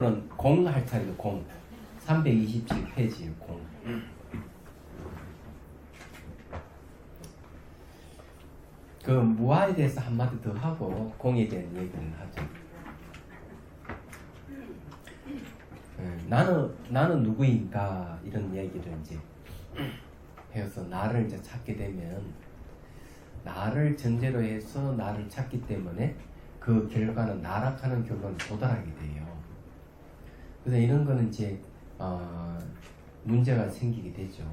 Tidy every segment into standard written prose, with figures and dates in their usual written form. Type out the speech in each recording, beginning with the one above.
그런 공 할 차례도 공. 327페이지에 공. 그 무아에 대해서 한마디 더 하고 공에 대한 얘기를 하죠. 나는 누구인가 이런 얘기를 이제 해서 나를 이제 찾게 되면 나를 전제로 해서 나를 찾기 때문에 그 결과는 나락하는 결론에 도달하게 돼요. 그래서 이런 거는 이제 문제가 생기게 되죠.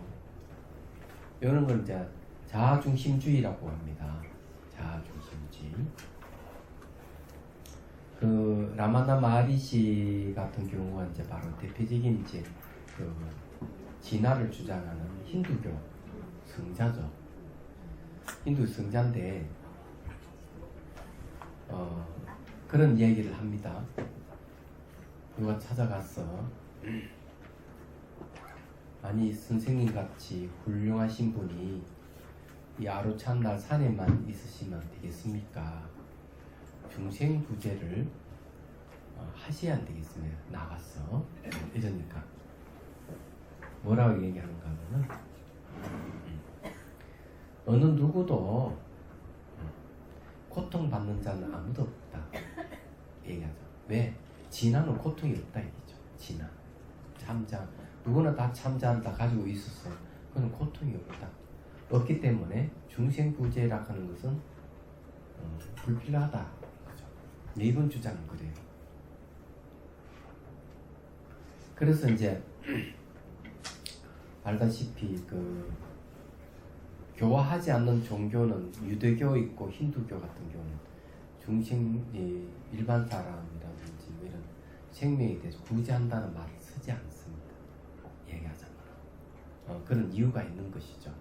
이런 걸 이제 자아중심주의라고 합니다. 자아중심주의. 그 라마나 마하리시 같은 경우가 이제 바로 대표적인 이제 그 진화를 주장하는 힌두교 성자죠. 힌두 성자인데 그런 얘기를 합니다. 누가 찾아갔어. 아니 선생님 같이 훌륭하신 분이 이 아루찬날 산에만 있으시면 되겠습니까? 중생부재를 하셔야 안 되겠습니다. 나갔어. 이러니까 뭐라고 얘기하는가 하면은 어느 누구도 고통받는 자는 아무도 없다 얘기하죠. 왜? 진화는 고통이 없다 얘기죠. 진화 참자 누구나 다 참자를 다 가지고 있었어. 그건 고통이 없다. 없기 때문에 중생부재라 하는 것은 불필요하다. 그죠? 이번 주장은 그래요. 그래서 이제 알다시피 그 교화하지 않는 종교는 유대교 있고 힌두교 같은 경우는 중생이 일반 사람이라든지 뭐 이런 생명에 대해서 구제한다는 말을 쓰지 않습니다. 얘기하자면 그런 이유가 있는 것이죠.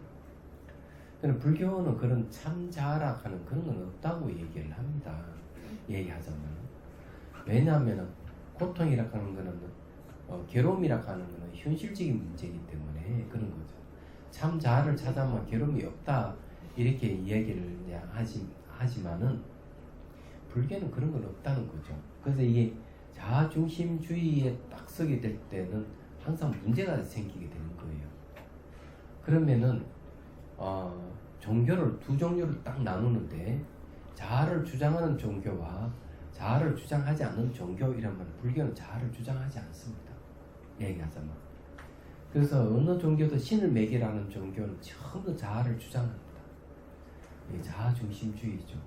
그럼 불교는 그런 참자락하는 그런 건 없다고 얘기를 합니다. 얘기하자면 왜냐하면 고통이라 하는 거는 괴로움이라 하는 거는 현실적인 문제이기 때문에 그런 거죠. 참자를 찾아만 괴로움이 없다 이렇게 얘기를 하지만은 불교는 그런 건 없다는 거죠. 그래서 이게 자아중심주의에 딱 서게 될 때는 항상 문제가 생기게 되는 거예요. 그러면은 종교를 두 종류를 딱 나누는데 자아를 주장하는 종교와 자아를 주장하지 않는 종교 이라면 불교는 자아를 주장하지 않습니다. 얘기하자면. 그래서 어느 종교도 신을 매개라는 종교는 전부 자아를 주장합니다. 이게 자아중심주의죠.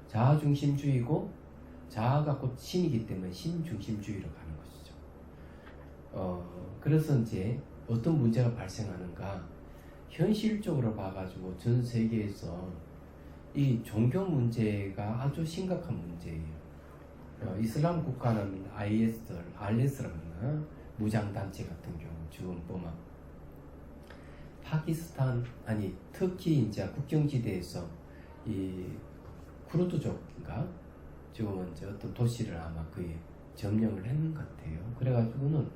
자아중심주의고 자아가 곧 신이기 때문에 신중심주의로 가는 것이죠. 그래서 이제 어떤 문제가 발생하는가 현실적으로 봐가지고 전 세계에서 이 종교 문제가 아주 심각한 문제예요. 이슬람 국가는 IS라는 무장단체 같은 경우 지원범합 파키스탄 특히 이제 국경지대에서 이 쿠르드족인가 지금은 이제 어떤 도시를 아마 거의 점령을 했는 것 같아요. 그래가지고는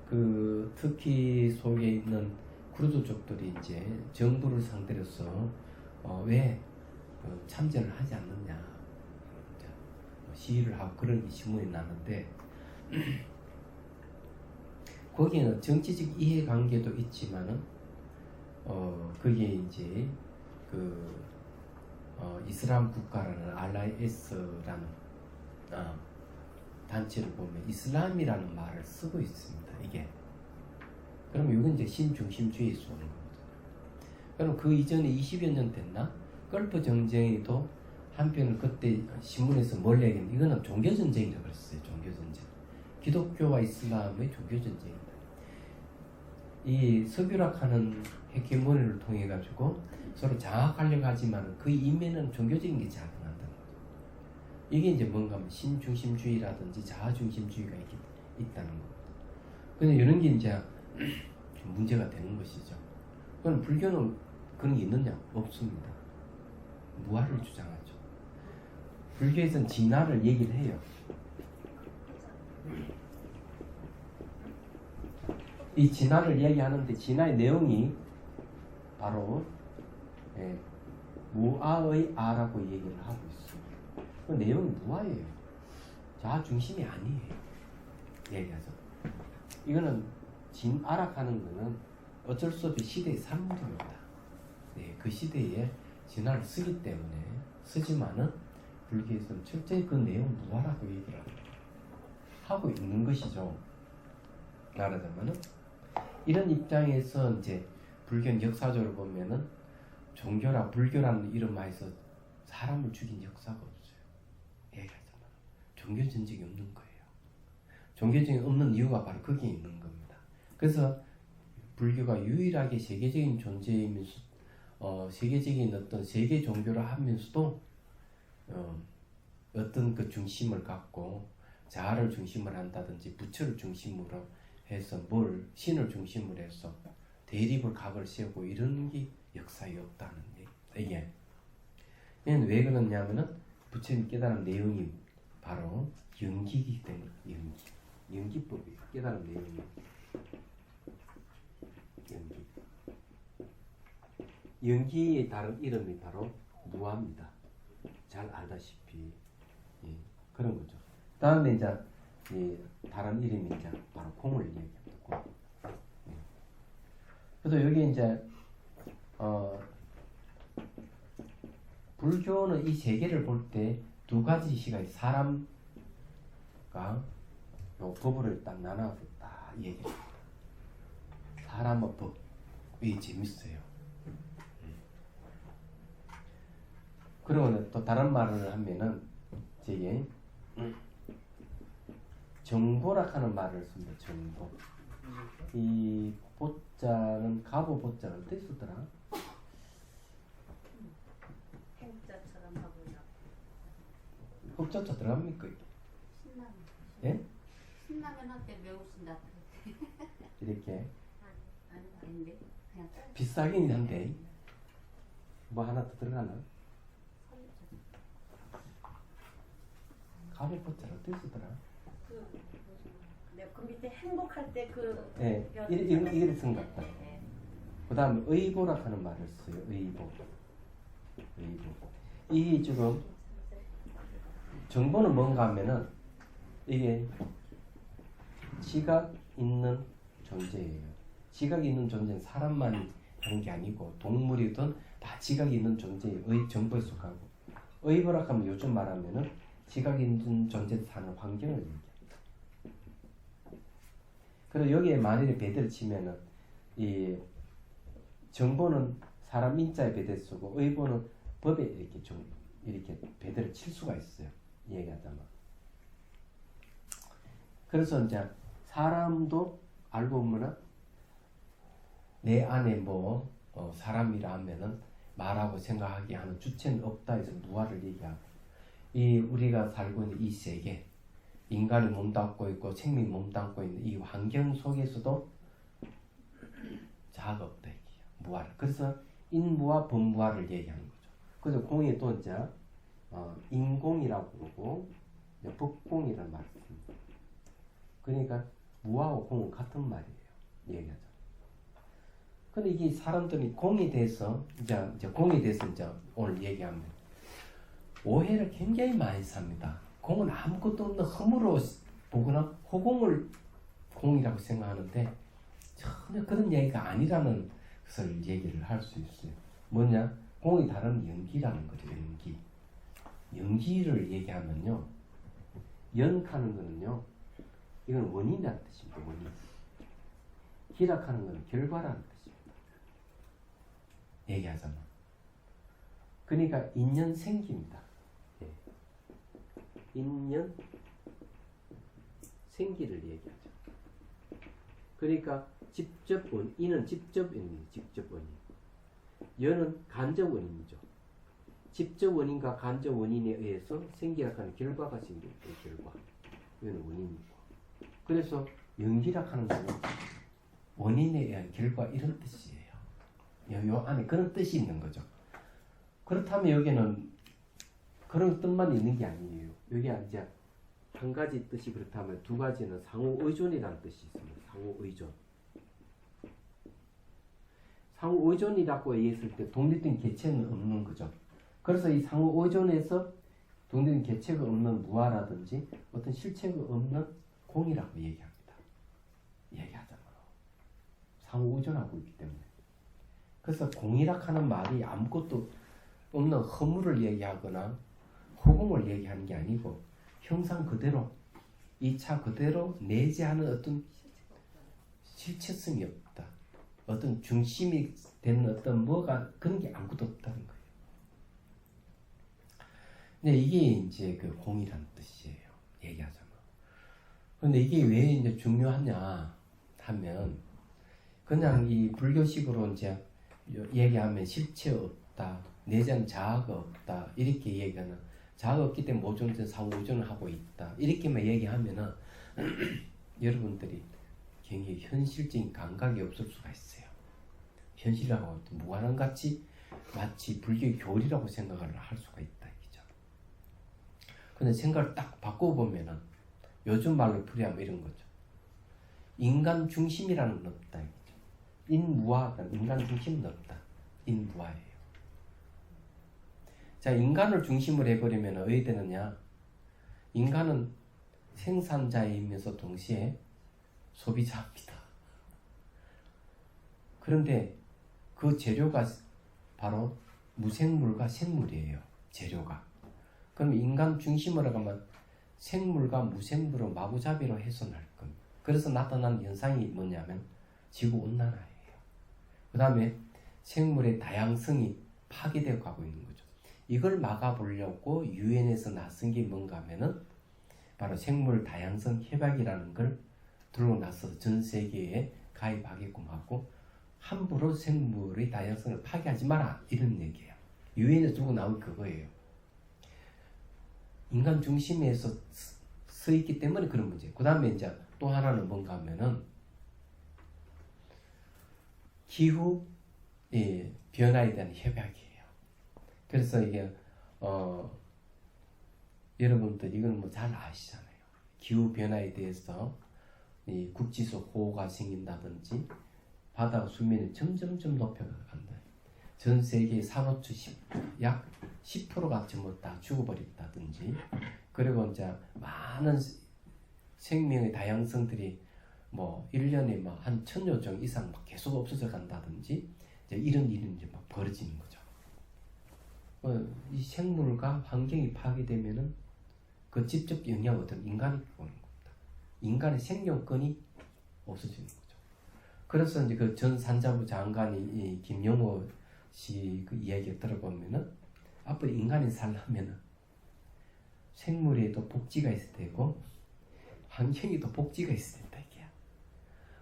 그 터키 속에 있는 쿠르드족들이 이제 정부를 상대로서 왜 참전을 하지 않느냐 시위를 하고 그런 신문이 나는데 거기에는 정치적 이해관계도 있지만은 거기에 이제 그 이슬람 국가라는 RIS라는 단체를 보면 이슬람이라는 말을 쓰고 있습니다. 이게 그럼 이건 이제 신중심주의에서 오는 겁니다. 그럼 그 이전에 20여 년 됐나? 걸프 전쟁에도 한편은 그때 신문에서 뭘 얘기했는데 이거는 종교전쟁이라고 그랬어요. 종교전쟁. 기독교와 이슬람의 종교전쟁입니다. 이 석유락하는 헤게모니를 통해 가지고 서로 장악하려고 하지만 그 이면은 종교적인 게 작용한다는 거죠. 이게 이제 뭔가 하면 신중심주의라든지 자아중심주의가 있다는 겁니다. 근데 이런 게 이제 문제가 되는 것이죠. 그럼 불교는 그런 게 있느냐? 없습니다. 무아를 주장하죠. 불교에서는 진화를 얘기를 해요. 이 진화를 얘기하는데 진화의 내용이 바로 무아의 아라고 얘기를 하고 있습니다. 그 내용이 무아예요. 자아중심이 아니에요. 얘기하죠. 이거는 진아락하는 거는 어쩔 수 없이 시대의 산물입니다. 네, 그 시대에 진화를 쓰기 때문에 쓰지만은 불교에서는 철저히 그 내용 무화라고 얘기를 하고 있는 것이죠. 말하자면은 이런 입장에서 이제 불교는 역사적으로 보면은 종교라 불교라는 이름 하에서 사람을 죽인 역사가 없어요. 얘기하자면 종교 전쟁이 없는 거예요. 종교 전쟁이 없는 이유가 바로 거기에 있는 겁니다. 그래서 불교가 유일하게 세계적인 존재이면서 세계적인 어떤 세계 종교를 하면서도 어떤 그 중심을 갖고 자아를 중심으로 한다든지 부처를 중심으로 해서 신을 중심으로 해서 대립을 각을 세우고 이런 게 역사에 없다는 얘기. 이게 왜 그러냐면은 부처님 깨달은 내용이 바로 연기이기 때문에 연기법이에요. 깨달은 내용이 연기의 다른 이름이 바로 무아입니다. 잘 알다시피 그런 거죠. 다음에 이제 다른 이름이 이제 바로 공을 얘기합니다. 그래서 여기 이제 불교는 이 세계를 볼 때 두 가지 시각이 사람과 요 법을 딱 나눠서 딱 얘기해요. 사람의 법이 재밌어요. 그러면 또 다른 말을 하면은 이제 정보라 하는 말을 씁니다. 정보. 이 보자는 가보 보자는 어떻게 쓰더라? 행자처럼 하고요. 흑자자 들어갑니까? 신라면. 예? 신라면 할 때 매우 쓴다. 이렇게 아닌데 그냥 비싸긴 한데 뭐 하나 더 들어가나? 가보 보자는 어떻게 쓰더라? 그 밑에 행복할 때 그. 예, 이렇게 쓴 것 같다. 그 다음에 의보라 하는 말을 써요. 의보. 이게 지금 정보는 뭔가 하면은 이게 지각 있는 존재예요. 지각이 있는 존재는 사람만 하는 게 아니고 동물이든 다 지각이 있는 존재의 정보에 속하고 의보라 하면 요즘 말하면은 지각이 있는 존재에서 사는 환경을 얘기합니다. 그리고 여기에 만일에 배대를 치면은 이 정보는 사람 인자에 배대 쓰고 의보는 법에 이렇게 배대를 칠 수가 있어요. 얘기하자면. 그래서 이제 사람도 알고 보면은 내 안에 사람이라 하면은 말하고 생각하게 하는 주체는 없다 해서 무아를 얘기하고 이 우리가 살고 있는 이 세계 인간이 몸담고 있고 생명이 몸담고 있는 이 환경 속에서도 자아가 없다 얘기해요. 무아를. 그래서 인무아 법무아를 얘기하는 거죠. 그래서 공이 또 이제 인공이라고 그러고 법공이라는 말을 씁니다. 그러니까 무아하고 공은 같은 말이에요. 얘기하자. 근데 이게 사람들이 공에 대해서 이제 공에 대해서 이제 오늘 얘기하면 오해를 굉장히 많이 삽니다. 공은 아무것도 없는 흠으로 보거나 허공을 공이라고 생각하는데 전혀 그런 얘기가 아니라는 것을 얘기를 할 수 있어요. 뭐냐? 공이 다른 연기라는 거죠. 연기를 얘기하면요. 연하는 거는요. 이건 원인이라는 뜻입니다. 원인. 기락하는 건 결과라는 뜻입니다. 얘기하자면. 그러니까 인연 생깁니다. 예. 인연 생기를 얘기하죠. 그러니까 직접 원, 이는 직접 원인이에요. 직접 원인. 연은 간접 원인이죠. 직접 원인과 간접 원인에 의해서 생기락하는 결과가 생길 때 결과. 이건 원인이고. 그래서 연기락하는 거는 원인에 의한 결과 이런 뜻이에요. 요 안에 그런 뜻이 있는 거죠. 그렇다면 여기는 그런 뜻만 있는 게 아니에요. 여기 이제 한 가지 뜻이 그렇다면 두 가지는 상호 의존이라는 뜻이 있습니다. 상호 의존. 상호 의존이라고 얘기했을 때 독립된 개체는 없는 거죠. 그래서 이 상호 의존에서 독립된 개체가 없는 무아라든지 어떤 실체가 없는 공이라고 얘기합니다. 얘기하자면 상호 의존하고 있기 때문에. 그래서 공이라 하는 말이 아무것도 없는 허물을 얘기하거나 허공을 얘기하는 게 아니고 형상 그대로 이 차 그대로 내재하는 어떤 실체성이 없다. 어떤 중심이 되는 어떤 뭐가 그런 게 아무것도 없다는 거예요. 근데 이게 이제 그 공이라는 뜻이에요. 얘기하자면. 근데 이게 왜 이제 중요하냐 하면 그냥 이 불교식으로 이제 얘기하면 실체 없다. 내장 자아가 없다. 이렇게 얘기하는 자아가 없기 때문에 모종전 상호전을 하고 있다. 이렇게만 얘기하면은 여러분들이 굉장히 현실적인 감각이 없을 수가 있어요. 현실하고 무관한 같이 마치 불교의 교리라고 생각을 할 수가 있다. 이죠. 근데 생각을 딱 바꿔보면은 요즘 말로 풀이하면 이런 거죠. 인간 중심이라는 건 없다. 이죠. 인무화, 인간 중심은 없다. 인무화예요. 자, 인간을 중심으로 해버리면 어디 되느냐? 인간은 생산자이면서 동시에 소비자입니다. 그런데 그 재료가 바로 무생물과 생물이에요. 재료가. 그럼 인간 중심으로 가면 생물과 무생물을 마구잡이로 훼손할 겁니다. 그래서 나타난 현상이 뭐냐면 지구온난화예요. 그 다음에 생물의 다양성이 파괴되어 가고 있는 거죠. 이걸 막아보려고 유엔에서 나선 게 뭔가 하면은 바로 생물 다양성 협약이라는 걸 들고 나서 전 세계에 가입하게끔 하고 함부로 생물의 다양성을 파괴하지 마라 이런 얘기예요. 유엔에서 들고 나온 그거예요. 인간 중심에서 서 있기 때문에 그런 문제. 그 다음에 이제 또 하나는 뭔가 하면은 기후 변화에 대한 협약이에요. 그래서 이게 여러분들 이건 뭐 잘 아시잖아요. 기후 변화에 대해서 이 국지수 호우가 생긴다든지 바다 수면이 점점점 높여간다. 전 세계 산호초 약 10%가 전부 다 죽어버렸다든지, 그리고 이제 많은 생명의 다양성들이 뭐 1년에 막 한 1000여 종 이상 막 계속 없어져 간다든지, 이제 이런 일이 이제 막 벌어지는 거죠. 이 생물과 환경이 파괴되면은 그 직접 영향을 어떤 인간이 보는 겁니다. 인간의 생존권이 없어지는 거죠. 그래서 이제 그 전 산자부 장관이 이 김영호 씨 그 이야기를 들어보면은 앞으로 인간이 살려면은 생물에도 복지가 있어야 되고 환경에도 복지가 있어야 된다 이게야.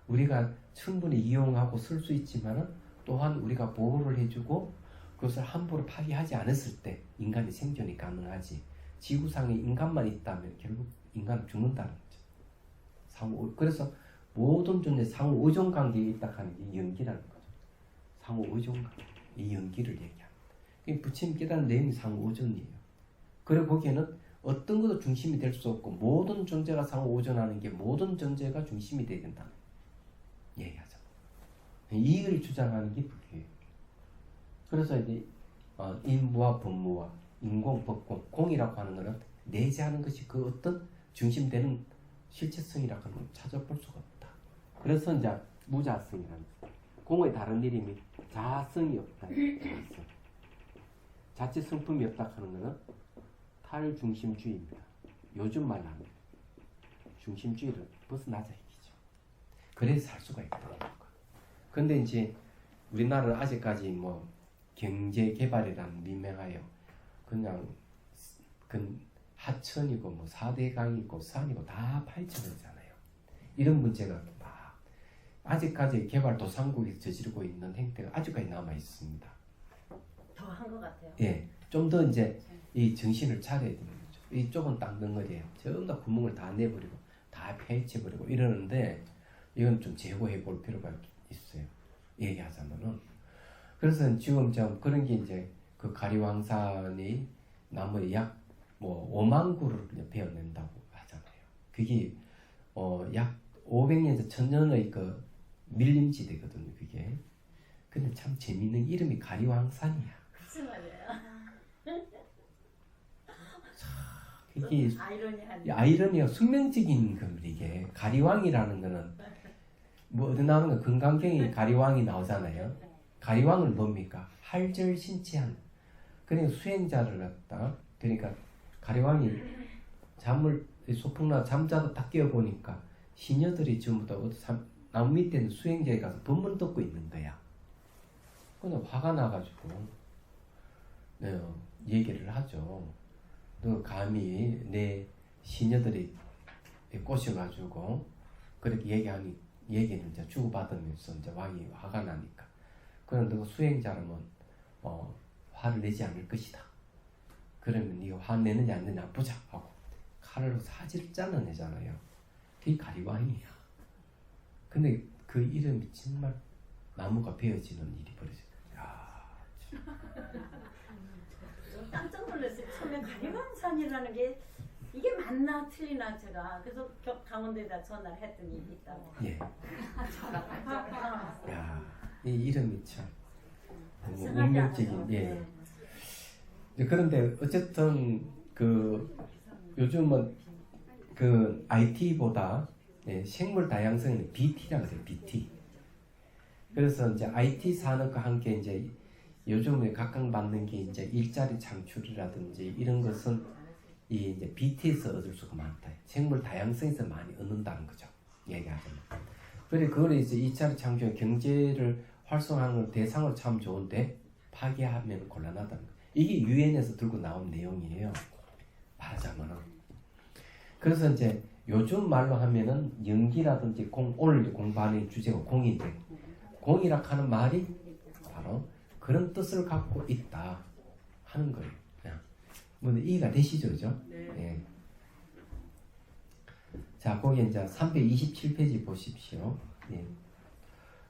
우리가 충분히 이용하고 쓸 수 있지만은 또한 우리가 보호를 해주고 그것을 함부로 파괴하지 않았을 때 인간의 생존이 가능하지. 지구상에 인간만 있다면 결국 인간은 죽는다는 거죠. 그래서 모든 존재 상호 의존 관계에 있다 하는 게 연기라는 거죠. 상호 의존 관계. 이 연기를 얘기합니다. 부처님 깨달은 내용이 상호 의존이에요. 그리고 거기에는 어떤 것도 중심이 될 수 없고 모든 존재가 상호 의존하는 게 모든 존재가 중심이 돼야 된다. 얘기하죠. 이의를 주장하는 게 불교예요. 그래서 이제 인무와 법무와 인공, 법공, 공이라고 하는 것은 내재하는 것이 그 어떤 중심되는 실체성이라고 하는 걸 찾아볼 수가 없다. 그래서 이제 무자성이라는 공의 다른 이름이 자성이 없다. 자성. 자체 성품이 없다 하는 것은 탈중심주의입니다. 요즘 말로 하면 중심주의를 벗어나자 얘기죠. 그래서 살 수가 있다. 그런데 이제 우리나라는 아직까지 뭐 경제 개발이라는 미명하여 그냥 그 하천이고 뭐 4대 강이고 산이고 다 파헤쳐버리잖아요. 이런 문제가 막 아직까지 개발도상국에서 저지르고 있는 행태가 아직까지 남아 있습니다. 더 한 것 같아요. 예, 좀 더 이제 이 정신을 차려야 되는 거죠. 이쪽은 땅덩어리예요. 전부 다 구멍을 다 내버리고 다 파헤쳐버리고 이러는데 이건 좀 제고해 볼 필요가 있어요. 얘기하자면은. 그래서 지금 좀 그런 게 이제 그 가리왕산이 나무에 약 뭐 5만 그루를 베어낸다고 하잖아요. 그게 약 500년에서 1000년의 그 밀림지대거든요. 그게. 근데 참 재밌는 이름이 가리왕산이야. 그치 말이에요. 이게 아이러니한. 이 아이러니가 숙명적인 겁니다. 이게 가리왕이라는 거는 뭐 어디 나오는 거 금강경에 가리왕이 나오잖아요. 가리왕은 뭡니까? 할절신치한. 그러니까 수행자를 갖다 그러니까 가리왕이 잠을 소풍나 잠자다 딱 깨어 보니까 시녀들이 전부 다 나무 밑에 있는 수행자에 가서 법문 듣고 있는 거야. 그냥 화가 나가지고 얘기를 하죠. 너 감히 내 시녀들이 꼬셔가지고 그렇게 얘기는 이제 주고받으면서 이제 왕이 화가 나니까. 그럼 너가 수행자라면 화를 내지 않을 것이다. 그러면 네가 화 내느냐 안 내느냐 보자 하고 칼로 사지를 잘라내잖아요. 그게 가리왕이야. 근데 그 이름이 정말 나무가 베어지는 일이 벌어져요. 깜짝 놀랐어요. 처음에 가리왕산이라는 게 이게 맞나 틀리나 제가 그래서 강원도에다 전화를 했더니 있다고. 예. 야, 이 이름이 참 운명적인. 예. 그런데 어쨌든 그 요즘은 그 IT보다 생물 다양성은 BT라고 해요. BT. 그래서 이제 IT 산업과 함께 이제 요즘에 각광받는 게 이제 일자리 창출이라든지 이런 것은 이 이제 BT에서 얻을 수가 많다. 생물 다양성에서 많이 얻는다는 거죠. 얘기하자면. 그래 그걸 이제 일자리 창출 경제를 활성화하는 대상으로 참 좋은데 파괴하면 곤란하다는 거. 이게 유엔에서 들고 나온 내용이에요. 말하자면은. 그래서 이제 요즘 말로 하면은 연기라든지 오늘 공부하는 주제가 공인데 공이라 하는 말이 바로 그런 뜻을 갖고 있다 하는 거예요. 그냥 뭐 이해가 되시죠, 그죠? 네. 예. 자, 거기 이제 327페이지 보십시오. 예.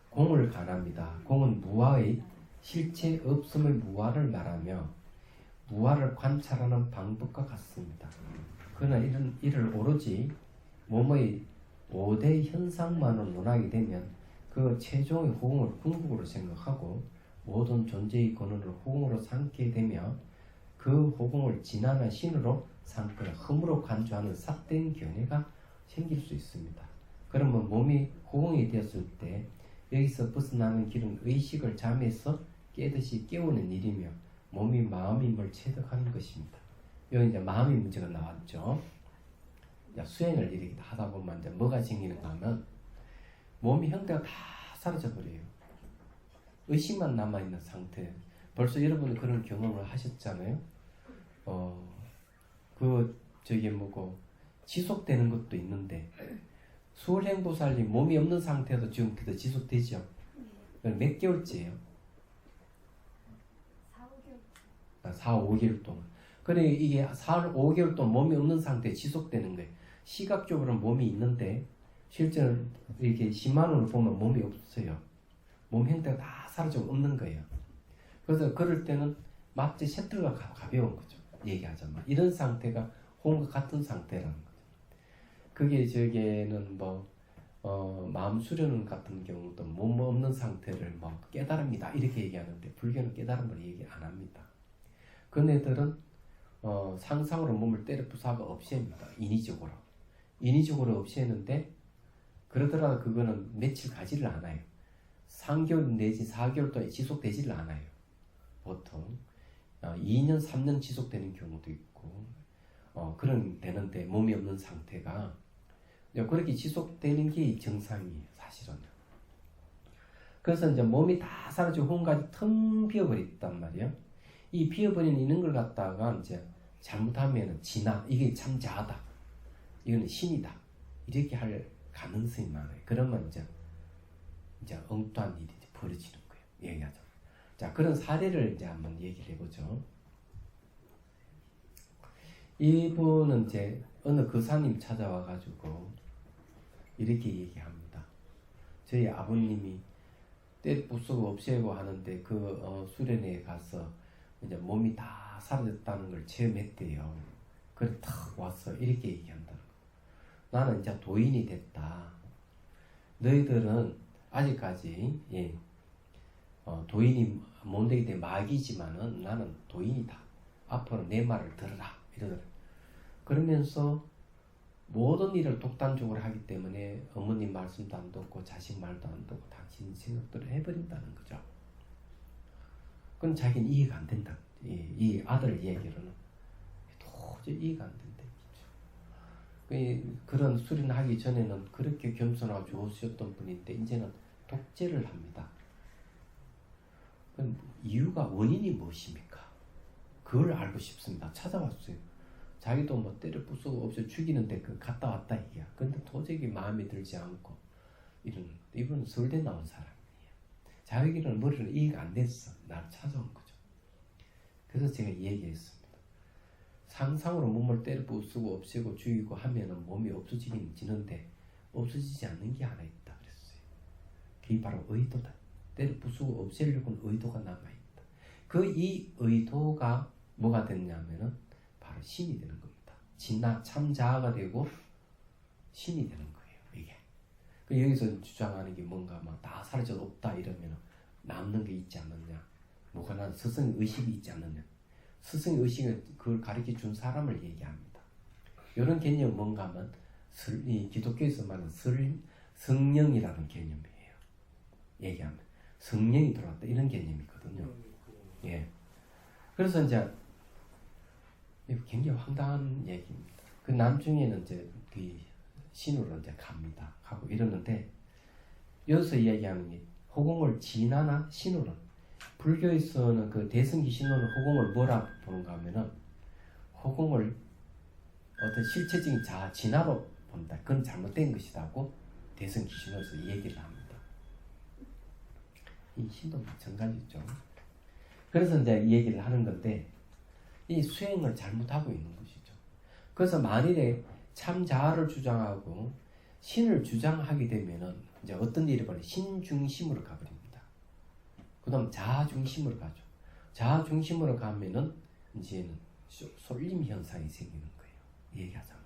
공을 관합니다. 공은 무아의 실체 없음의 무아를 말하며 무아를 관찰하는 방법과 같습니다. 그러나 이를 오로지 몸의 5대 현상만으로 논하게 되면 그 최종의 호응을 궁극으로 생각하고 모든 존재의 근원을 호응으로 삼게 되며 그 호응을 진한한 신으로 삼거나 흠으로 간주하는 삿된 견해가 생길 수 있습니다. 그러면 몸이 호응이 되었을 때 여기서 벗어나는 길은 의식을 잠에서 깨듯이 깨우는 일이며 몸이 마음임을 체득하는 것입니다. 여기 이제 마음의 문제가 나왔죠. 수행을 이렇게 하다 보면 이제 뭐가 생기는가 하면 몸의 형태가 다 사라져 버려요. 의식만 남아있는 상태. 벌써 여러분이 그런 경험을 하셨잖아요. 지속되는 것도 있는데 수월행보살님 몸이 없는 상태도 지금 그대로 지속되죠. 몇 개월째예요? 4, 5개월 동안. 그래 이게 4, 5개월 동안 몸이 없는 상태에 지속되는 거예요. 시각적으로는 몸이 있는데 실제는 이렇게 심한으로 보면 몸이 없어요. 몸 형태가 다 사라지고 없는 거예요. 그래서 그럴 때는 마치 셔틀과 가벼운 거죠. 얘기하자면 이런 상태가 호응과 같은 상태라는 거죠. 그게 저게는 마음 수련 같은 경우도 몸 없는 상태를 깨달음이다 이렇게 얘기하는데 불교는 깨달음을 얘기 안 합니다. 그네들은 상상으로 몸을 때려 부숴가 없앱니다. 인위적으로 없애는데 그러더라도 그거는 며칠 가지를 않아요. 3개월 내지 4개월 동안 지속되지를 않아요. 보통 2년, 3년 지속되는 경우도 있고 그런 되는데 몸이 없는 상태가 그렇게 지속되는 게 정상이에요. 사실은. 그래서 이제 몸이 다 사라지고 호흡까지 텅 비어버렸단 말이에요. 이 비어버리는 이런 걸 갖다가 이제 잘못하면 이게 참 자아다. 이거는 신이다. 이렇게 할 가능성이 많아요. 그러면 이제 엉뚱한 일이 벌어지는 거예요. 얘기하자. 자, 그런 사례를 이제 한번 얘기를 해보죠. 이분은 이제 어느 거사님 찾아와가지고 이렇게 얘기합니다. 저희 아버님이 때 부수고 없애고 하는데 수련회에 가서 이제 몸이 다 사라졌다는 걸 체험했대요. 그래 탁 와서 이렇게 얘기한다. 나는 이제 도인이 됐다. 너희들은 아직까지 도인이 못 되기 때문에 마귀지만은 나는 도인이다. 앞으로 내 말을 들어라. 이러더라. 그러면서 모든 일을 독단적으로 하기 때문에 어머님 말씀도 안 듣고 자식 말도 안 듣고 당신 생각대로 해버린다는 거죠. 그건 자기는 이해가 안 된다. 이 아들 얘기로는 도저히 이해가 안 된다. 그런 수련을 하기 전에는 그렇게 겸손하고 좋으셨던 분인데 이제는 독재를 합니다. 그럼 이유가 원인이 무엇입니까? 그걸 알고 싶습니다. 찾아왔어요. 자기도 뭐 때려 부수고 없이 죽이는데 그 갔다 왔다 이게야. 근데 도저히 마음에 들지 않고 이분은 서울대 나온 사람이에요. 자기는 머리를 이해가 안 됐어. 날 찾아온 거죠. 그래서 제가 얘기했습니다. 상상으로 몸을 때려 부수고 없애고 죽이고 하면은 몸이 없어지긴 지는데 없어지지 않는 게 하나 있다 그랬어요. 그게 바로 의도다. 때려 부수고 없애려고는 의도가 남아있다. 이 의도가 뭐가 됐냐면은 바로 신이 되는 겁니다. 참자아가 되고 신이 되는 거예요. 이게. 여기서 주장하는 게 뭔가 막 다 사라져도 없다 이러면 남는 게 있지 않느냐. 뭐가 난 스승 의식이 있지 않느냐. 스승 의식은 그걸 가르쳐 준 사람을 얘기합니다. 이런 개념은 뭔가 하면 이 기독교에서 말하는 성령이라는 개념이에요. 얘기하면 성령이 들어왔다 이런 개념이거든요. 예. 그래서 이제 굉장히 황당한 얘기입니다. 그 나중에는 이제 그 신으로 이제 갑니다. 가고 이러는데 여기서 이야기하는 게 허공을 진화나 신으로. 불교에서는 그 대승기 신호는 허공을 뭐라 보는가 하면은 허공을 어떤 실체적인 진화로 본다. 그건 잘못된 것이라고 대승기 신호에서 얘기를 합니다. 이 신도 마찬가지죠. 그래서 이제 이 얘기를 하는 건데 이 수행을 잘못하고 있는 것이죠. 그래서 만일에 참자아를 주장하고 신을 주장하게 되면은 이제 어떤 일이 벌어요? 신중심으로 가버립니다. 그 다음 자아중심으로 가죠. 자아중심으로 가면은 이제는 쏠림 현상이 생기는 거예요. 얘기하자면.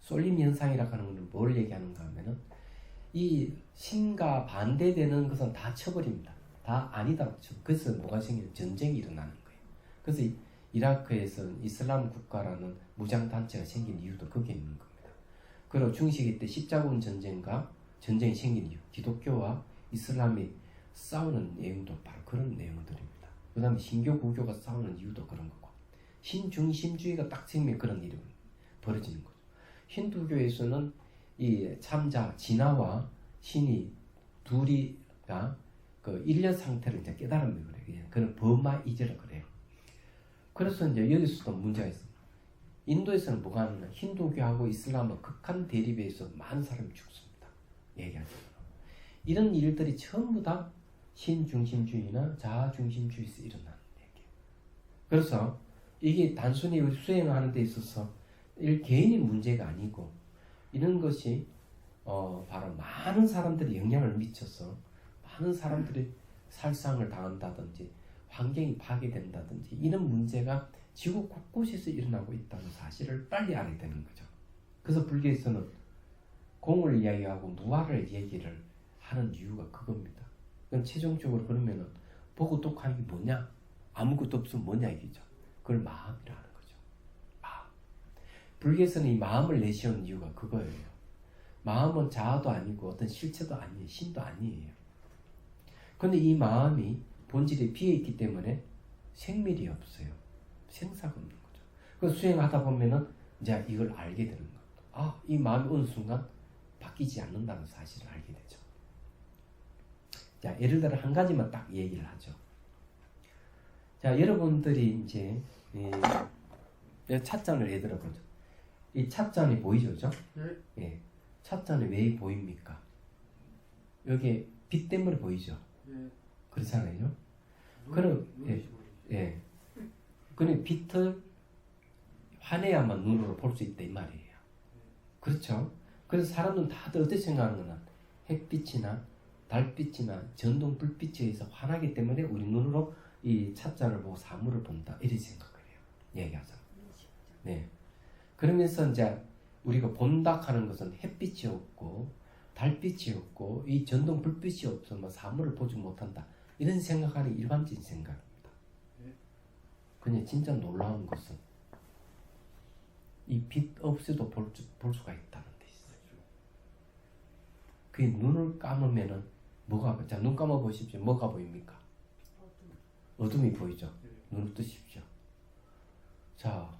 쏠림 현상이라고 하는 것은 뭘 얘기하는가 하면은 이 신과 반대되는 것은 다 쳐버립니다. 다 아니다. 그래서 뭐가 생기는 전쟁이 일어나는 거예요. 그래서 이라크에서 이슬람 국가라는 무장단체가 생긴 이유도 거기에 있는 겁니다. 그리고 중세기 때 십자군 전쟁이 생긴 이유, 기독교와 이슬람이 싸우는 내용도 바로 그런 내용들입니다. 그 다음에 신교, 구교가 싸우는 이유도 그런 거고 신중심주의가 딱 생기면 그런 일이 벌어지는 거죠. 힌두교에서는 이 참자, 진화와 신이 둘이가 그 일련 상태를 이제 깨달으면 그래요. 그런 버마이제라 그래요. 그래서 이제 여기서도 문제가 있어요. 인도에서는 뭐가 하느냐. 힌두교하고 이슬람은 극한 대립에 있어 많은 사람이 죽습니다. 얘기하죠. 이런 일들이 전부 다 신중심주의나 자아중심주의에서 일어나는 얘기예요. 그래서 이게 단순히 수행하는 데 있어서 개인의 문제가 아니고 이런 것이 바로 많은 사람들이 영향을 미쳐서 많은 사람들이 살상을 당한다든지 환경이 파괴된다든지 이런 문제가 지구 곳곳에서 일어나고 있다는 사실을 빨리 알아야 되는 거죠. 그래서 불교에서는 공을 이야기하고 무아를 얘기를 하는 이유가 그겁니다. 그럼 최종적으로 그러면은 보고 똑하는 게 뭐냐? 아무것도 없으면 뭐냐 이거죠. 그걸 마음이라는 거죠. 마음. 불교에서는 이 마음을 내세운 이유가 그거예요. 마음은 자아도 아니고 어떤 실체도 아니에요. 신도 아니에요. 그런데 이 마음이 본질에 비어있기 때문에 생멸이 없어요. 생사가 없는 거죠. 그래서 수행하다 보면은 이제 이걸 알게 되는 겁니다. 이 마음이 어느 순간 바뀌지 않는다는 사실을 알게 되죠. 자, 예를 들어 한 가지만 딱 얘기를 하죠. 자, 여러분들이 이제 찻잔을 예들어 보죠. 이 찻잔이 보이죠, 그죠? 네. 예. 찻잔이 왜 보입니까? 여기 빛 때문에 보이죠. 네. 그렇잖아요. 그럼 예. 그럼 빛을 환해야만 눈으로 볼 수 있다 이 말이에요. 그렇죠? 그래서 사람들은 다들 어떻게 생각하는 거나 햇빛이나 달빛이나 전동 불빛에 의해서 환하기 때문에 우리 눈으로 이 찻잔을 보고 사물을 본다 이렇게 생각을 해요. 얘기하자. 네. 그러면서 이제 우리가 본다 하는 것은 햇빛이 없고 달빛이 없고 이 전동 불빛이 없으면 사물을 보지 못한다. 이런 생각하는 일반적인 생각입니다. 근데 진짜 놀라운 것은 이 빛 없이도 볼 수가 있다는 데 있어요. 그 눈을 감으면은 뭐가, 자, 눈 감아 보십시오. 뭐가 보입니까? 어둠이 보이죠. 눈을 뜨십시오. 자,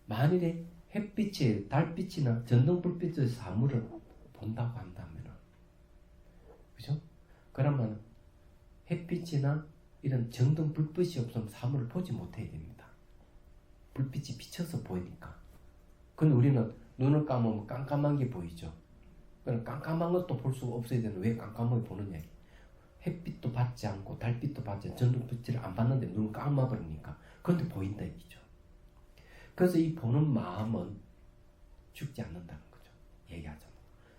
만일에 햇빛이, 달빛이나 전등불빛의 사물을 본다고 한다면은, 그죠? 그러면 햇빛이나 이런 전등불빛이 없으면 사물을 보지 못해야 됩니다. 불빛이 비쳐서 보이니까. 근데 우리는 눈을 감으면 깜깜한 게 보이죠. 그럼 깜깜한 것도 볼 수가 없어야 되는, 왜 깜깜하게 보느냐. 햇빛도 받지 않고 달빛도 받지 않고 전등빛을 안 받는데 눈을 감아버리니까. 그런데 보인다 얘기죠. 그래서 이 보는 마음은 죽지 않는다는 거죠. 얘기하자면.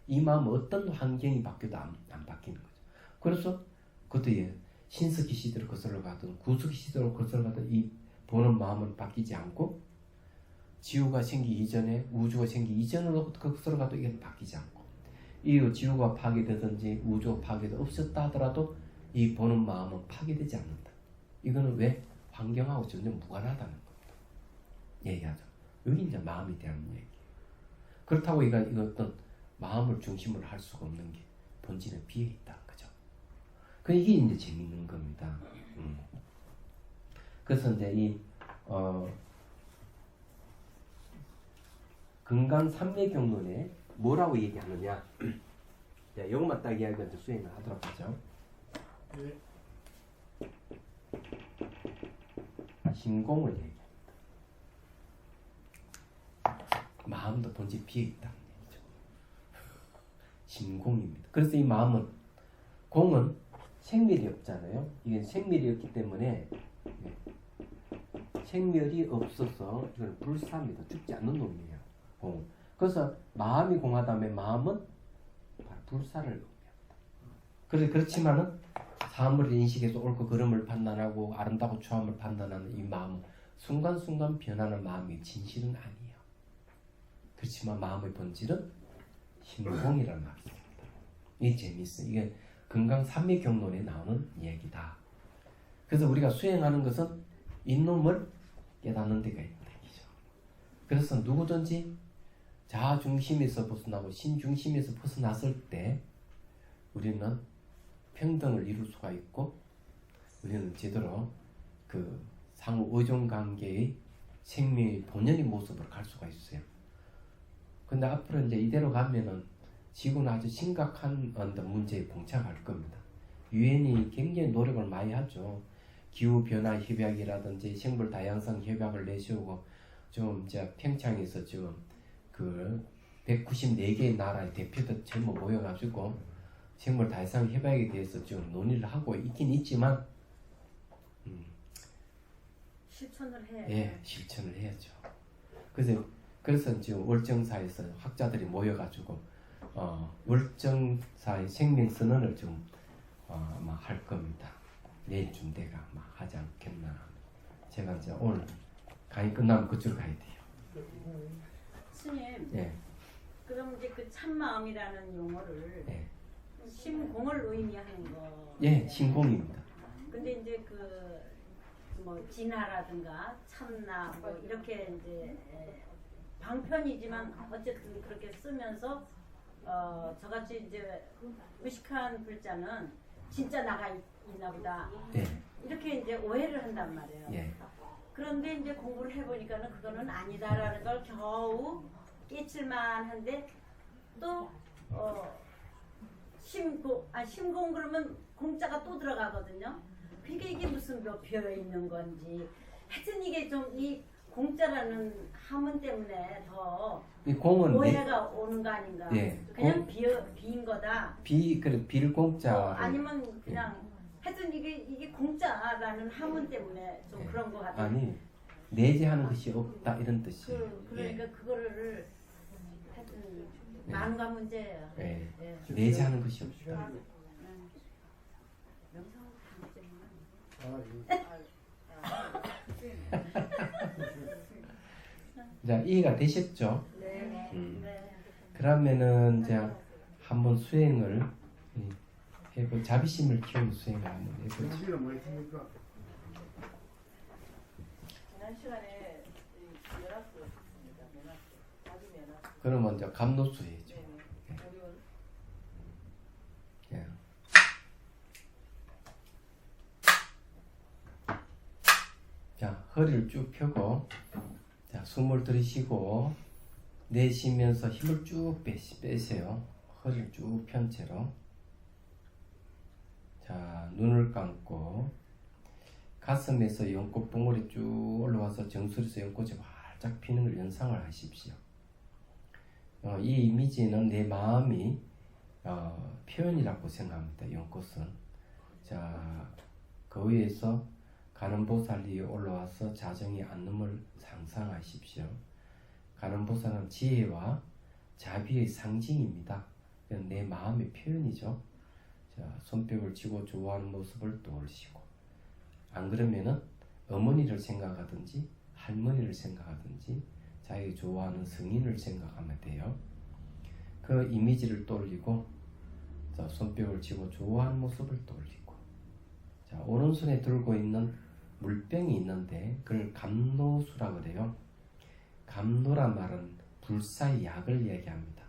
이 마음은 어떤 환경이 바뀌어도 안 바뀌는 거죠. 그래서 그것도 신석기 시대로 거슬러 가든 구석기 시대로 거슬러 가든 이 보는 마음은 바뀌지 않고, 지구가 생기기 이전에 우주가 생기기 이전으로 거슬러 가도 이게 바뀌지 않고, 이 지구가 파괴되든지 우주가 파괴도 없었다 하더라도 이 보는 마음은 파괴되지 않는다. 이거는 왜? 환경하고 전혀 무관하다는 겁니다. 얘기하죠. 여기 이제 마음에 대한 얘기예요. 그렇다고 이거 어떤 마음을 중심으로 할 수가 없는 게 본질에 비해 있다. 그죠? 그 이게 이제 재밌는 겁니다. 그래서 이제 이 금강산매경론에 뭐라고 얘기하느냐? 자, 이것만 딱 이야기하면 수행을 하도록 하죠. 네. 신공을 얘기합니다. 마음도 본질 비해 있다는 얘기죠. 신공입니다. 그래서 이 마음은, 공은 생멸이 없잖아요. 이게 생멸이 없기 때문에, 생멸이 없어서 이건 불사입니다. 죽지 않는 놈이에요. 공. 그래서 마음이 공하다면 마음은 바로 불사를 의미합니다. 그래서 그렇지만은 사물을 인식해서 옳고 그름을 판단하고 아름다고 추함을 판단하는 이 마음은 순간순간 변하는 마음이 진실은 아니에요. 그렇지만 마음의 본질은 신공이라는 말이 있습니다. 이게 재미있어요. 이게 금강산매경론에 나오는 이야기다. 그래서 우리가 수행하는 것은 이놈을 깨닫는 데가 있다. 그래서 누구든지 자아 중심에서 벗어나고 신 중심에서 벗어났을 때 우리는 평등을 이룰 수가 있고, 우리는 제대로 그 상호 의존 관계의 생명의 본연의 모습으로 갈 수가 있어요. 근데 앞으로 이제 이대로 가면은 지구는 아주 심각한 문제에 봉착할 겁니다. 유엔이 굉장히 노력을 많이 하죠. 기후 변화 협약이라든지 생물 다양성 협약을 내세우고, 지금 이제 평창에서 지금 그 194개의 나라의 대표들 전부 모여가지고 생물 다양성 협약에 대해서 지금 논의를 하고 있긴 있지만, 실천을 해. 예, 실천을 해야죠. 그래서 지금 월정사에서 학자들이 모여가지고 월정사의 생명선언을 좀 아마 할 겁니다. 내일쯤 내가 아마 하지 않겠나. 제가 이제 오늘 강의 끝나면 그쪽으로 가야 돼요. 스님, 예, 그럼 이제 그 참마음이라는 용어를 예, 심공을 의미하는 거. 예, 신공입니다. 근데 이제 그 뭐 진화라든가 참나 뭐 이렇게 이제 방편이지만 어쨌든 그렇게 쓰면서 저같이 이제 의식한 글자는 진짜 나가 있나 보다. 예, 이렇게 이제 오해를 한단 말이에요. 예, 그런데 이제 공부를 해보니까는 그거는 아니다라는 걸 겨우 깨칠만한데, 또 심공 그러면 공자가 또 들어가거든요. 그게 이게 무슨 몇 벼에 있는 건지, 하여튼 이게 좀 이 공자라는 하문 때문에 더 이 공은 오해가 오는 거 아닌가. 예, 그냥 비인 거다. 비를 공자. 아니면 그냥 하여튼 이게 공자라는 하문 때문에 좀 그런 거 같아요. 아니, 내재하는 것이 없다 이런 뜻이에요. 그러니까 그거를 하여튼 만우가 문제예요. 예, 예. 내재하는 것이 없다. 자, 이해가 되셨죠? 네. 네. 그러면은 이제 한번 수행을 해보, 자비심을 키우는 수행을 한번 해보죠. 정신은 뭐 했습니까? 지난 시간에 연합도 했습니다. 연합 그러면 이제 감노수 해야죠. 예. 자, 허리를 쭉 펴고, 자, 숨을 들이쉬고, 내쉬면서 힘을 쭉 빼세요. 허리를 쭉 편 채로. 자, 눈을 감고, 가슴에서 연꽃 봉우리 쭉 올라와서 정수리에서 연꽃이 활짝 피는 걸 연상을 하십시오. 이 이미지는 내 마음이 표현이라고 생각합니다. 연꽃은. 자, 그 위에서 가는보살이 올라와서 자정의 안름을 상상하십시오. 가는보살은 지혜와 자비의 상징입니다. 내 마음의 표현이죠. 자, 손뼉을 치고 좋아하는 모습을 떠올리시고, 안 그러면은 어머니를 생각하든지 할머니를 생각하든지 자기가 좋아하는 성인을 생각하면 돼요. 그 이미지를 떠올리고, 자, 손뼉을 치고 좋아하는 모습을 떠올리고, 자, 오른손에 들고 있는 물병이 있는데 그걸 감노수라 그래요. 감노란 말은 불사의 약을 얘기합니다.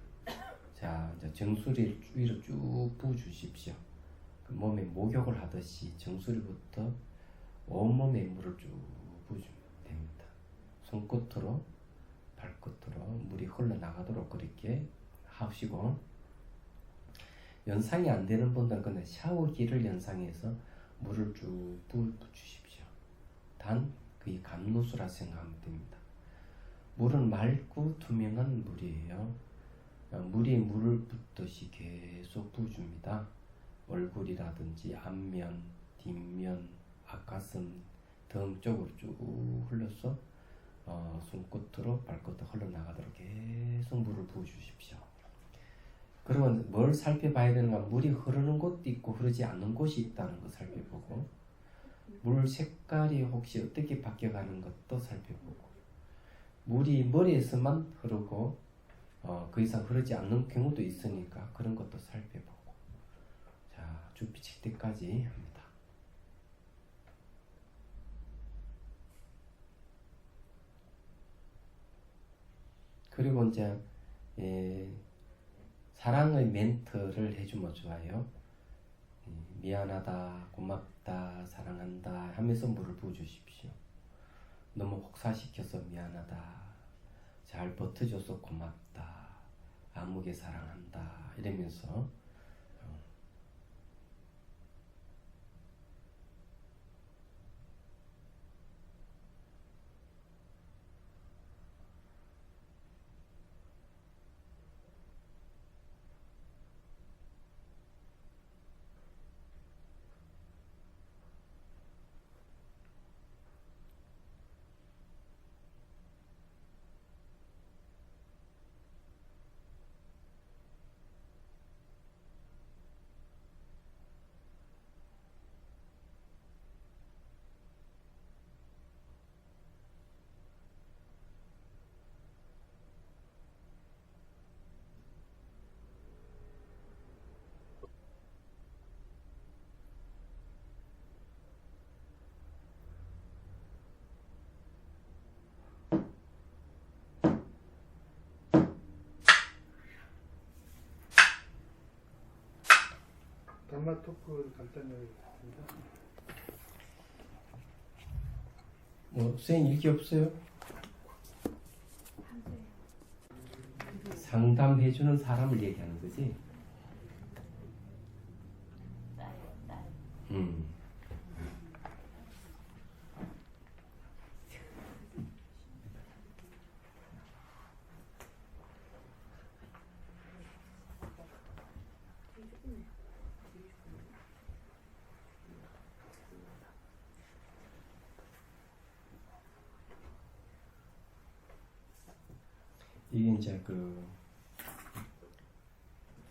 자, 이제 정수리를 위로 쭉 부어주십시오. 그 몸에 목욕을 하듯이 정수리부터 온몸에 물을 쭉 부어주면 됩니다. 손끝으로 발끝으로 물이 흘러나가도록 그렇게 하시고, 연상이 안 되는 분들은 그냥 샤워기를 연상해서 물을 쭉 부어주십시오. 단 그게 감노수라 생각하면 됩니다. 물은 맑고 투명한 물이에요. 물이 물을 붓듯이 계속 부어줍니다. 얼굴이라든지 앞면, 뒷면, 앞가슴, 등 쪽으로 쭉 흘러서 손끝으로 발끝으로 흘러나가도록 계속 물을 부어주십시오. 그러면 뭘 살펴봐야 되는가? 물이 흐르는 곳도 있고 흐르지 않는 곳이 있다는 거 살펴보고, 물 색깔이 혹시 어떻게 바뀌어가는 것도 살펴보고, 물이 머리에서만 흐르고 그 이상 흐르지 않는 경우도 있으니까 그런 것도 살펴보고, 자, 쭉 비칠 때까지 합니다. 그리고 이제 사랑의 멘트를 해주면 좋아요. 미안하다, 고맙다, 사랑한다 하면서 물을 부어주십시오. 너무 혹사시켜서 미안하다, 잘 버텨줘서 고맙다, 아무개 사랑한다 이러면서 단마 토크 간단히 하겠습니다. 선생님 일기 없어요? 상담해주는 사람을 얘기하는 거지? 이게 이제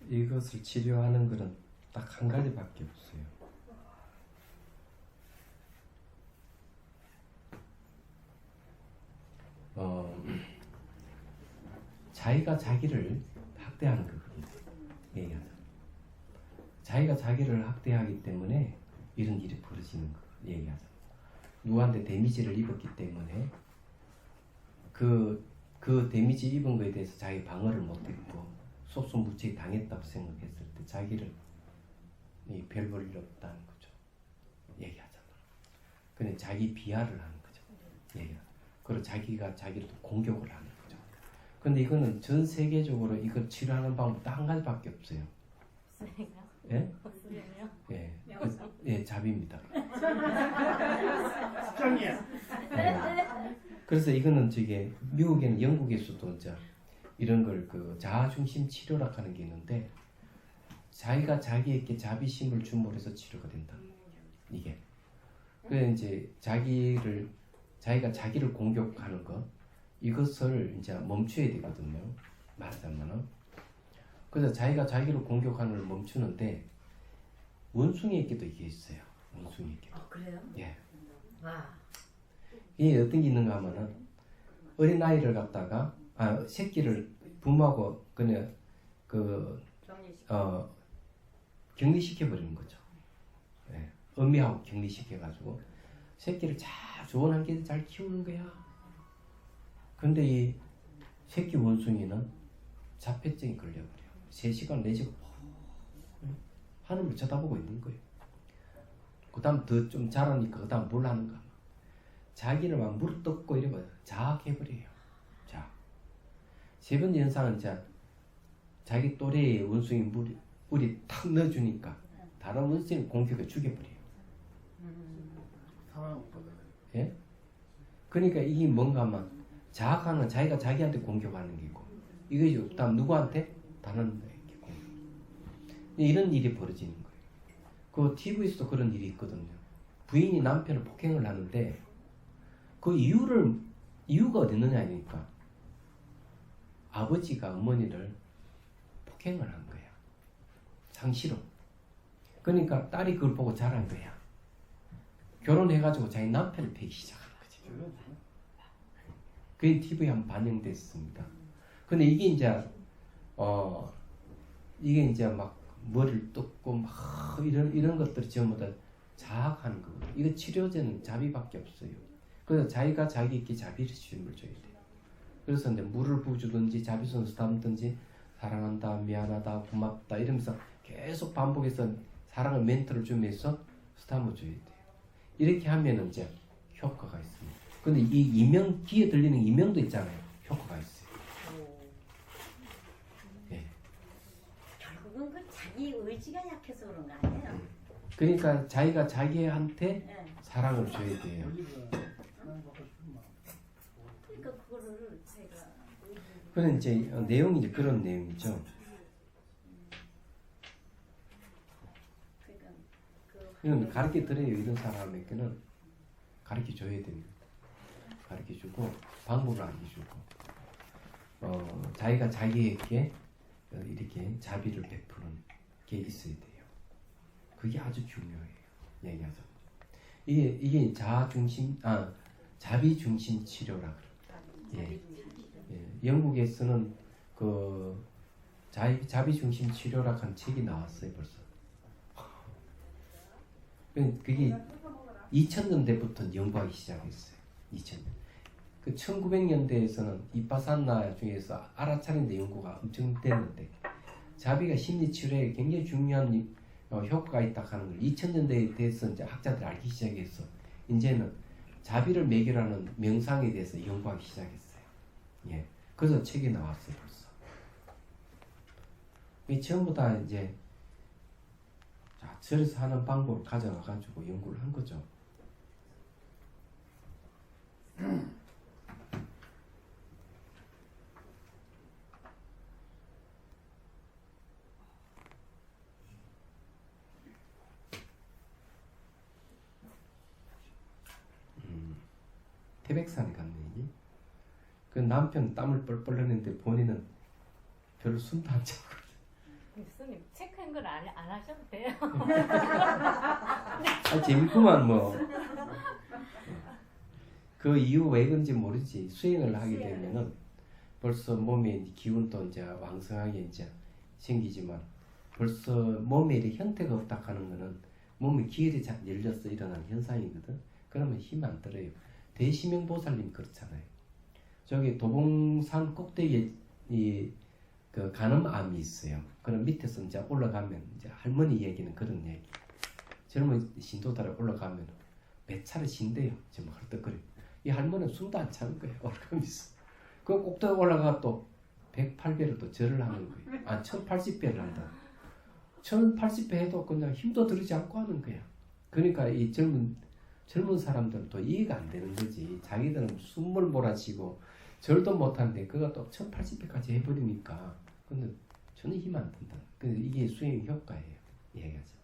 이것을 치료하는 것은 딱 한 가지밖에 없어요. 자기가 자기를 학대하는 거거든요. 얘기하자. 자기가 자기를 학대하기 때문에 이런 일이 벌어지는 거 얘기하자. 누구한테 데미지를 입었기 때문에 그 그 데미지 입은 거에 대해서 자기 방어를 못했고 속수무책이 당했다고 생각했을 때 자기를 별 볼 일 없다는 거죠. 얘기하잖아. 근데 자기 비하를 하는 거죠. 그리고 자기가 자기를 또 공격을 하는 거죠. 근데 이거는 전 세계적으로 이걸 치료하는 방법 딱 한 가지밖에 없어요. 예? 자비입니다. 수정이야. 그래서 이거는 저게 미국에는 영국에서도 이제 이런 걸 그 자아 중심 치료라 하는 게 있는데 자기가 자기에게 자비심을 줌으로 해서 치료가 된다. 이게. 그래서 이제 자기가 자기를 공격하는 것 이것을 이제 멈춰야 되거든요. 말하자면은. 그래서 자기가 자기를 공격하는 걸 멈추는데 원숭이에게도 이게 있어요. 원숭이에게. 그래요? 예. 와. 이게 어떤 게 있는가 하면은 어린 아이를 갖다가 새끼를 부모하고 그냥 격리시켜 버리는 거죠. 예. 어미하고 격리시켜 가지고 새끼를 좋은 환경에서 잘 키우는 거야. 근데 이 새끼 원숭이는 자폐증이 걸려버려. 3시간 4시간 하늘을 쳐다보고 있는 거예요. 그 다음 더 좀 자라니까 그 다음 뭘 하는가. 자기를 막 무릎 뜯고 이러면 자학해버려요. 자, 세 번째 현상은 자기 또래의 원숭이 물이 탁 넣어주니까 다른 원숭이 공격해 죽여버려요. 예? 그러니까 이게 뭔가 하면 자학하는 건 자기가 자기한테 공격하는 게고 이것이 없다면 누구한테? 다른 분에게 공격. 이런 일이 벌어지는 거예요. 그 TV에서도 그런 일이 있거든요. 부인이 남편을 폭행을 하는데 그 이유가 어디 있느냐 하니까 아버지가 어머니를 폭행을 한 거야. 상시로. 그러니까 딸이 그걸 보고 자란 거야. 결혼해가지고 자기 남편을 패기 시작한 거지. 그게 TV에 한번 반영됐습니다. 근데 이게 이제 막 머리를 뜯고 막 이런 것들이 전부 다 자학하는 거거든요. 이거 치료제는 자비밖에 없어요. 그래서 자기가 자기에게 자비를 줌을 줘야 돼요. 그래서 이제 물을 부어주든지 자비손을 담든지 사랑한다, 미안하다, 고맙다 이러면서 계속 반복해서 사랑을 멘트를 주면서 스탐을 줘야 돼요. 이렇게 하면 이제 효과가 있습니다. 근데 이 귀에 들리는 이명도 있잖아요. 효과가 있어요. 예. 결국은 그 자기 의지가 약해서 그런 거 아니에요? 그러니까 자기가 자기한테 사랑을 줘야 돼요. 그러니까 그거를 제가 그런 이제 내용이 이제 그런 내용이죠. 이건 가르쳐 드려요. 이런 사람에게는 가르쳐 줘야 됩니다. 가르쳐 주고 방법을 알려주고 자기가 자기에게 이렇게 자비를 베푸는 게 있어야 돼요. 그게 아주 중요해요. 얘기하자면 이게 자비 중심 치료라 그럽니다. 영국에서는 그 자비 중심 치료라 한 책이 나왔어요 벌써. 그게 2000년대부터 연구하기 시작했어요. 2000년. 그 1900년대에서는 이파산나 중에서 알아차린 데 연구가 엄청 됐는데 자비가 심리 치료에 굉장히 중요한 효과가 있다 하는 걸 2000년대에 대해서 이제 학자들이 알기 시작해서 이제는 자비를 매개라는 명상에 대해서 연구하기 시작했어요. 예. 그래서 책이 나왔어요 벌써. 이 전부 다 이제 절에서 하는 방법을 가져가 가지고 연구를 한 거죠. 태백산에 갔네. 그 남편 땀을 뻘뻘 흘리는데 본인은 별로 숨도 안 차고. 교수님 체크한 걸 안 하셔도 돼요. 재밌구만 뭐. 그 이유 왜 그런지 모르지. 수행을 하게 되면은 벌써 몸에 기운도 이제 왕성하게 이제 생기지만 벌써 몸에 이렇게 형태가 없다 하는 거는 몸에 기혈이 열려서 일어나는 현상이거든. 그러면 힘 안 들어요. 대시명보살님 그렇잖아요. 저기 도봉산 꼭대기에 그 간음암이 있어요. 그럼 밑에서 이제 올라가면 이제 할머니 얘기는 그런 얘기. 젊은 신도들이 올라가면 몇 차례 신대요. 지금 헐떡거려. 이 할머니는 숨도 안 차는 거예요. 올라가면서. 그 꼭대기 올라가 또 108배를 또 절을 하는 거예요. 아 1080배를 한다. 1080배 해도 그냥 힘도 들이지 않고 하는 거야. 그러니까 이 젊은 사람들은 또 이해가 안 되는 거지. 자기들은 숨을 몰아치고 절도 못하는데 그거 또 1080배까지 해버리니까 근데 전혀 힘 안 든다. 근데 이게 수행 효과예요. 이해가죠.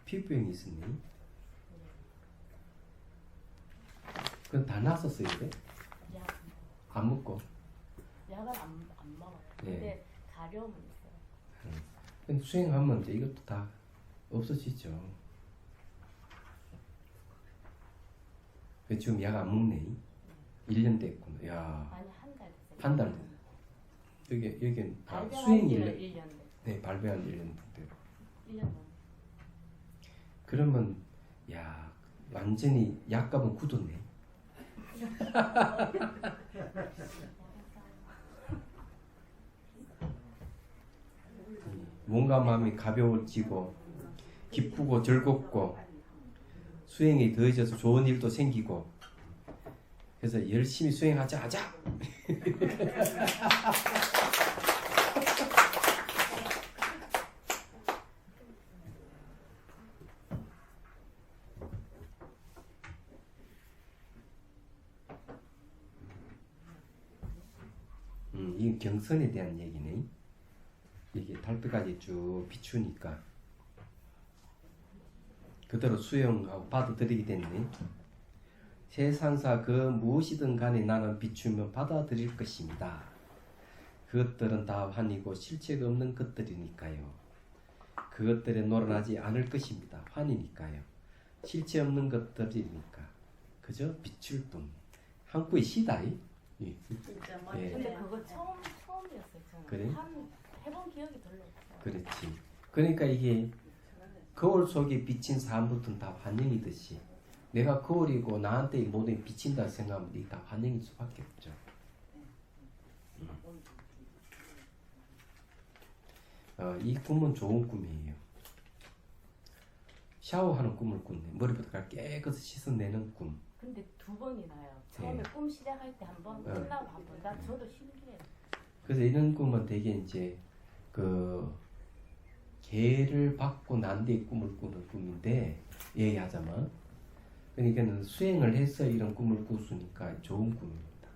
피부병이 있으니 그건 다 났었어요. 이제 약, 안 먹고. 약은 안 먹어요. 근데 가려움은 있어요. 근데 수행하면 이제 이것도 다 없어지죠. 그 지금 약 안 먹네. 1년 됐구나. 야, 아니 한 달 됐어요. 한 달. 여기 발병한 수행 지가 1년. 1년 됐어요. 네, 발배한 1년 됐대요. 1년 넘. 그러면 야 완전히 약값은 굳었네. 몸과 마음이 가벼워지고 기쁘고 즐겁고 수행이 더해져서 좋은 일도 생기고 그래서 열심히 수행하자. 이 경선에 대한 얘기네. 이게 달빛까지 쭉 비추니까 그대로 수용하고 받아들이게 됐네. 세상사 그 무엇이든 간에 나는 비추며 받아들일 것입니다. 그것들은 다 환이고 실체가 없는 것들이니까요. 그것들에 놀아나지 않을 것입니다. 환이니까요. 실체 없는 것들이니까 그저 비출 뿐. 한국의 시다이. 진짜 예. 근데 그거 처음이었어요. 저는. 그래? 해본 기억이 별로 없어요. 그렇지. 그러니까 이게 거울 속에 비친 사람들은 다 환영이듯이 내가 거울이고 나한테 이 모든 게 비친다 생각하면 이게 다 환영일 수밖에 없죠. 이 꿈은 좋은 꿈이에요. 샤워하는 꿈을 꾼네. 머리부터 깨끗이 씻어내는 꿈. 근데 2번이 나요. 처음에 꿈 시작할 때 한 번, 끝나고 한 번. 난 저도 신기해요. 그래서 이런 꿈은 되게 이제 그 개를 받고 난 뒤에 꿈을 꾸는 꿈인데 얘기하자면 그러니까는 수행을 해서 이런 꿈을 꿨으니까 좋은 꿈입니다.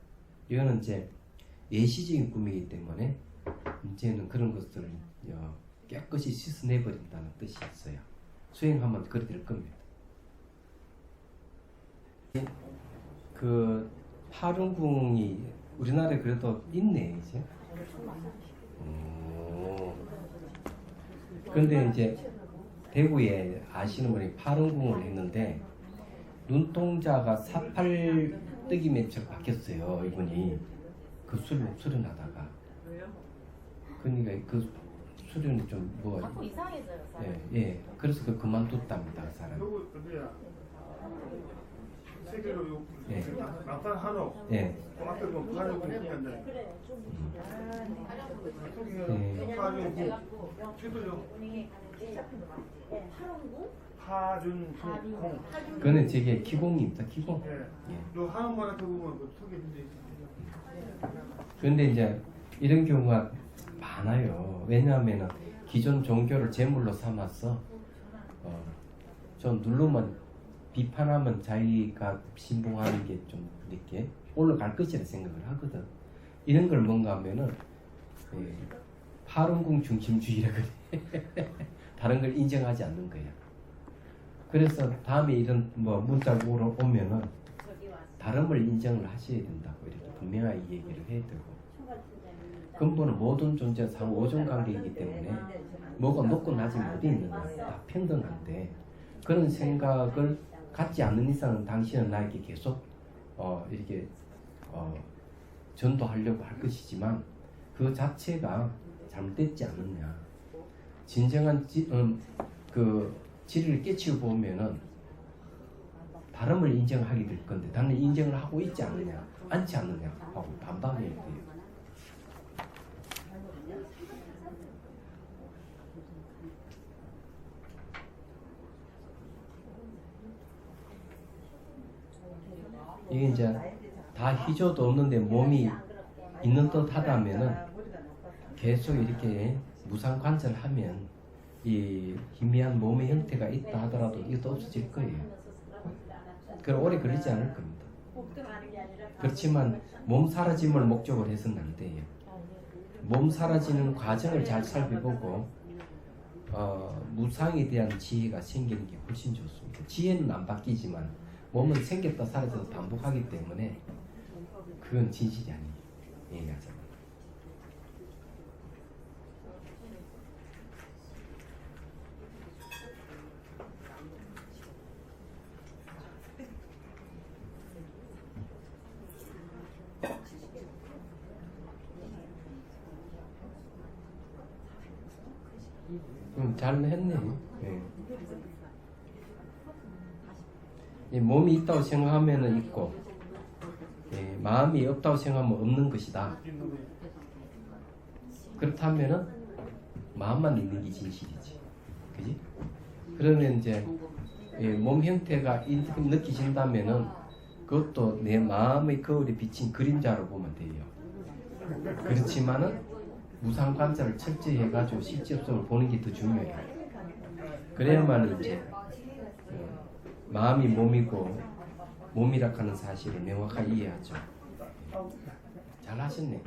이거는 이제 예시적인 꿈이기 때문에 이제는 그런 것들을 깨끗이 씻어내버린다는 뜻이 있어요. 수행하면 그렇게 될 겁니다. 그 하룡궁이 우리나라에 그래도 있네 이제. 근데 이제 대구에 아시는 분이 파룬궁을 했는데 눈동자가 사팔뜨기맨처럼 바뀌었어요. 이분이 그 수련하다가. 그러니까 그 수련이 좀 뭐. 자꾸 이상해져요. 사람이. 예. 그래서 그 그만뒀답니다. 그 사람. 요거 어디야? 세계로 요 예. 나팔 하러. 예. 앞에 뭐 파는 공기한데. 그래 좀 예. 파준공. 지도요. 파준공. 그거는 저게 기공입니다. 기공. 예. 예. 요 하는 거한테 보면 그 속에 있는 데 있어요. 그런데 이제 이런 경우가 많아요. 왜냐하면 기존 종교를 제물로 삼아서 좀 누르면 비판하면 자기가 신봉하는 게 좀 이렇게 올라갈 것이라 생각을 하거든. 이런 걸 뭔가 하면은 파룬궁 중심주의라 그래. 다른 걸 인정하지 않는 거야. 그래서 다음에 이런 뭐 문자가 오면은 다른 걸 인정을 하셔야 된다고 이렇게 분명하게 얘기를 해야 되고. 근본은 모든 존재가 상호 오존 관계이기 때문에 뭐가 높고 낮이 못 있느냐, 다 평등한데 그런 생각을 갖지 않는 이상은 당신은 나에게 계속 이렇게 전도하려고 할 것이지만 그 자체가 잘못됐지 않느냐. 진정한 그 진리를 깨치고 보면은 다름을 인정하게 될 건데 나는 인정을 하고 있지 않느냐, 않지 않느냐 하고 반반해야 돼요. 이게 이제 다 희조도 없는데 몸이 있는 듯 하다면은 계속 이렇게 무상 관찰하면 이 희미한 몸의 형태가 있다 하더라도 이것도 없어질 거예요. 그럼 오래 걸리지 않을 겁니다. 그렇지만 몸 사라짐을 목적으로 해서는 안 돼요. 몸 사라지는 과정을 잘 살펴보고 무상에 대한 지혜가 생기는 게 훨씬 좋습니다. 지혜는 안 바뀌지만 몸은 생겼다 사라져서 반복하기 때문에 그건 진실이 아니에요. 얘기하자면. 잘 했네요. 예. 이 몸이 있다고 생각하면 있고, 예, 마음이 없다고 생각하면 없는 것이다. 그렇다면은 마음만 있는 게 진실이지, 그지? 그러면 이제 몸 형태가 느끼신다면은 그것도 내 마음의 거울에 비친 그림자로 보면 돼요. 그렇지만은 무상 관찰을 철저히 해가지고 실제성을 보는 게 더 중요해요. 그래야만 이제 마음이 몸이고 몸이라 하는 사실을 명확하게 이해하죠. 잘 하셨네요.